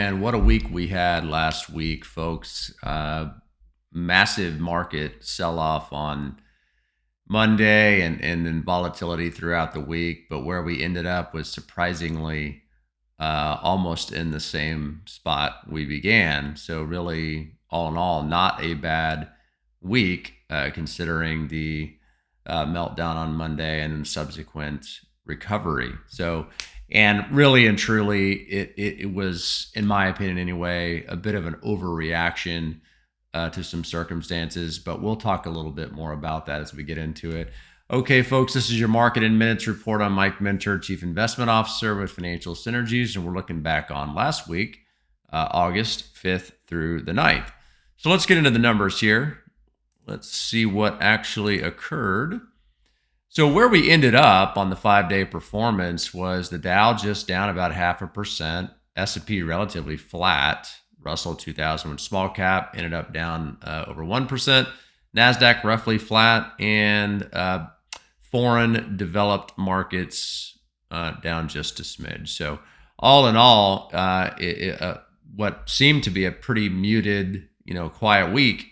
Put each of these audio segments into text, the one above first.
Man, what a week we had last week, folks. Massive market sell-off on Monday and then volatility throughout the week. But where we ended up was surprisingly almost in the same spot we began. So really, all in all, not a bad week considering the meltdown on Monday and subsequent recovery. So, and really and truly, it was, in my opinion anyway, a bit of an overreaction to some circumstances, but we'll talk a little bit more about that as we get into it. Okay, folks, this is your Market in Minutes report. I'm Mike Minter, Chief Investment Officer with Financial Synergies, and we're looking back on last week, August 5th through the 9th. So let's get into the numbers here. Let's see what actually occurred. So where we ended up on the 5-day performance was the Dow just down about 0.5%, S&P relatively flat, Russell 2000 with small cap ended up down over 1%, Nasdaq roughly flat, and foreign developed markets down just a smidge. So all in all, what seemed to be a pretty muted, quiet week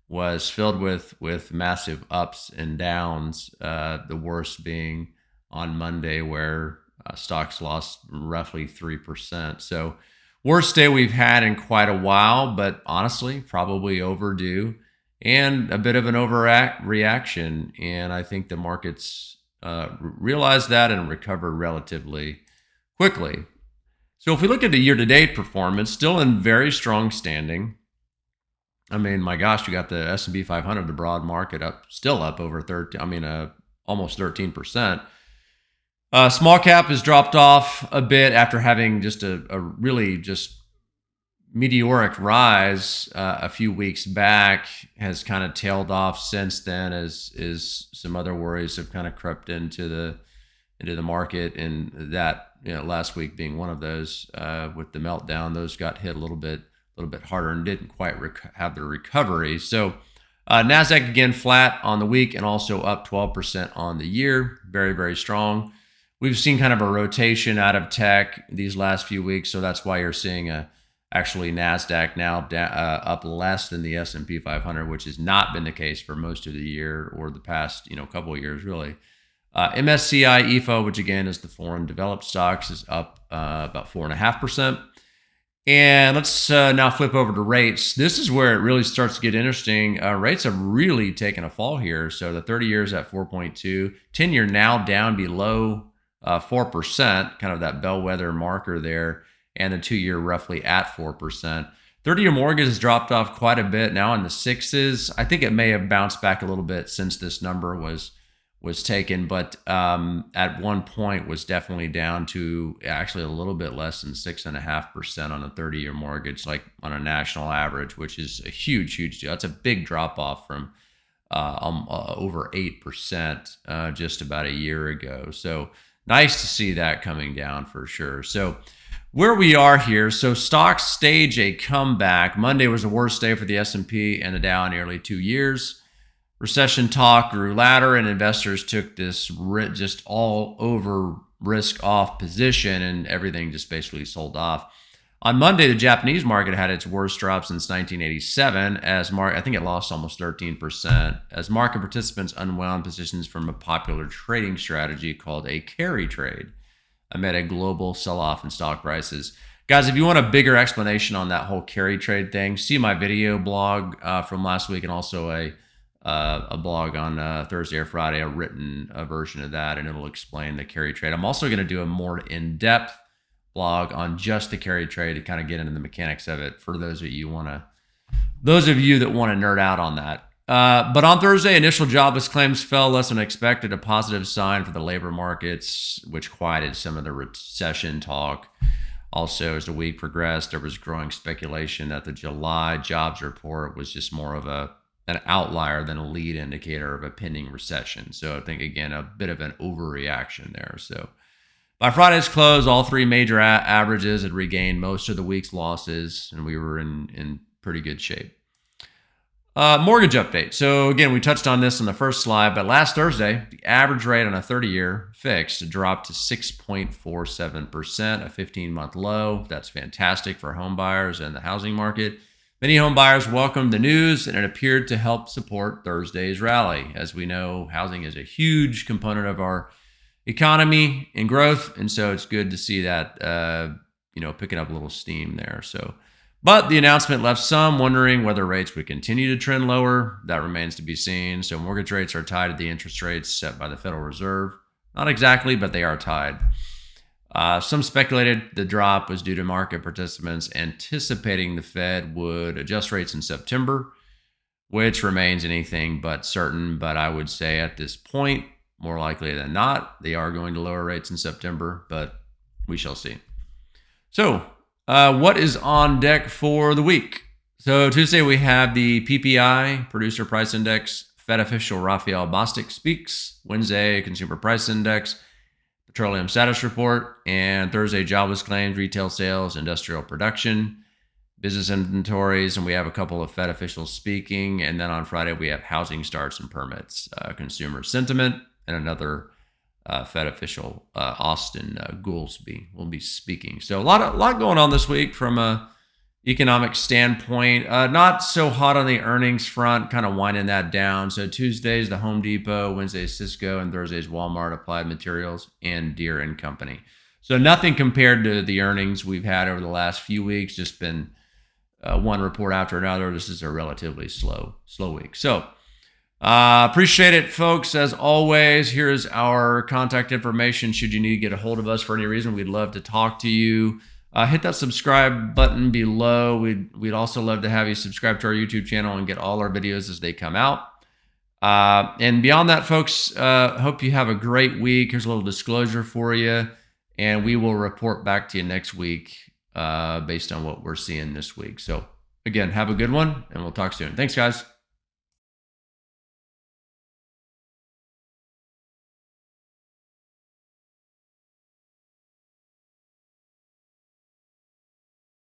was filled with massive ups and downs, the worst being on Monday where stocks lost roughly 3%. So worst day we've had in quite a while, but honestly, probably overdue and a bit of an overreaction. And I think the markets realized that and recovered relatively quickly. So if we look at the year-to-date performance, still in very strong standing. I mean, my gosh, you got the S&P 500, the broad market still up over almost 13%. Small cap has dropped off a bit after having just a really just meteoric rise a few weeks back, has kind of tailed off since then as some other worries have kind of crept into the market, and that last week being one of those with the meltdown, those got hit a little bit harder and didn't quite have the recovery. So Nasdaq again flat on the week and also up 12% on the year. Very, very strong. We've seen kind of a rotation out of tech these last few weeks, so that's why you're seeing actually Nasdaq now up less than the S&P 500, which has not been the case for most of the year or the past couple of years really. MSCI EAFE, which again is the foreign developed stocks, is up about 4.5%. And let's now flip over to rates. This is where it really starts to get interesting. Rates have really taken a fall here. So the 30 years at 4.2, 10-year now down below 4%, kind of that bellwether marker there, and the 2-year roughly at 4%. 30-year mortgage has dropped off quite a bit, now in the 6s. I think it may have bounced back a little bit since this number was taken, but at one point was definitely down to actually a little bit less than 6.5% on a 30-year mortgage, like on a national average, which is a huge deal. That's a big drop off from over 8% just about a year ago. So nice to see that coming down for sure. So where we are here, so stocks stage a comeback. Monday was the worst day for the S&P and the Dow in nearly 2 years. Recession talk grew louder, and investors took this just all over risk off position, and everything just basically sold off. On Monday, the Japanese market had its worst drop since 1987, I think it lost almost 13%, as market participants unwound positions from a popular trading strategy called a carry trade amid a global sell-off in stock prices. Guys, if you want a bigger explanation on that whole carry trade thing, see my video blog from last week, and also a blog on Thursday or Friday, a written version of that, and it'll explain the carry trade. I'm also going to do a more in-depth blog on just the carry trade to kind of get into the mechanics of it for those of you that want to nerd out on that. But on Thursday, initial jobless claims fell less than expected, a positive sign for the labor markets, which quieted some of the recession talk. Also, as the week progressed, there was growing speculation that the July jobs report was just more of an outlier than a lead indicator of a pending recession. So I think, again, a bit of an overreaction there. So by Friday's close, all three major averages had regained most of the week's losses, and we were in pretty good shape. Mortgage update. So again, we touched on this on the first slide, but last Thursday, the average rate on a 30-year fixed dropped to 6.47%, a 15-month low. That's fantastic for home buyers and the housing market. Many home buyers welcomed the news, and it appeared to help support Thursday's rally. As we know, housing is a huge component of our economy and growth, and so it's good to see that picking up a little steam there. But the announcement left some wondering whether rates would continue to trend lower. That remains to be seen. So mortgage rates are tied to the interest rates set by the Federal Reserve. Not exactly, but they are tied. Some speculated the drop was due to market participants anticipating the Fed would adjust rates in September, which remains anything but certain. But I would say at this point, more likely than not, they are going to lower rates in September, but we shall see. So, what is on deck for the week? So Tuesday we have the PPI, Producer Price Index. Fed official Raphael Bostic speaks. Wednesday, Consumer Price Index, Petroleum Status Report. And Thursday, jobless claims, retail sales, industrial production, business inventories. And we have a couple of Fed officials speaking. And then on Friday, we have housing starts and permits, consumer sentiment, and another Fed official, Austin Goolsbee, will be speaking. So a lot going on this week from a economic standpoint. Not so hot on the earnings front, kind of winding that down. So Tuesday's the Home Depot, Wednesday's Cisco, and Thursday's Walmart, Applied Materials, and Deere and Company. So nothing compared to the earnings we've had over the last few weeks. Just been one report after another. This is a relatively slow week. So appreciate it, folks. As always, here's our contact information. Should you need to get a hold of us for any reason, we'd love to talk to you. Hit that subscribe button below. We'd also love to have you subscribe to our YouTube channel and get all our videos as they come out. And beyond that, folks, hope you have a great week. Here's a little disclosure for you, and we will report back to you next week based on what we're seeing this week. So again, have a good one, and we'll talk soon. Thanks, guys.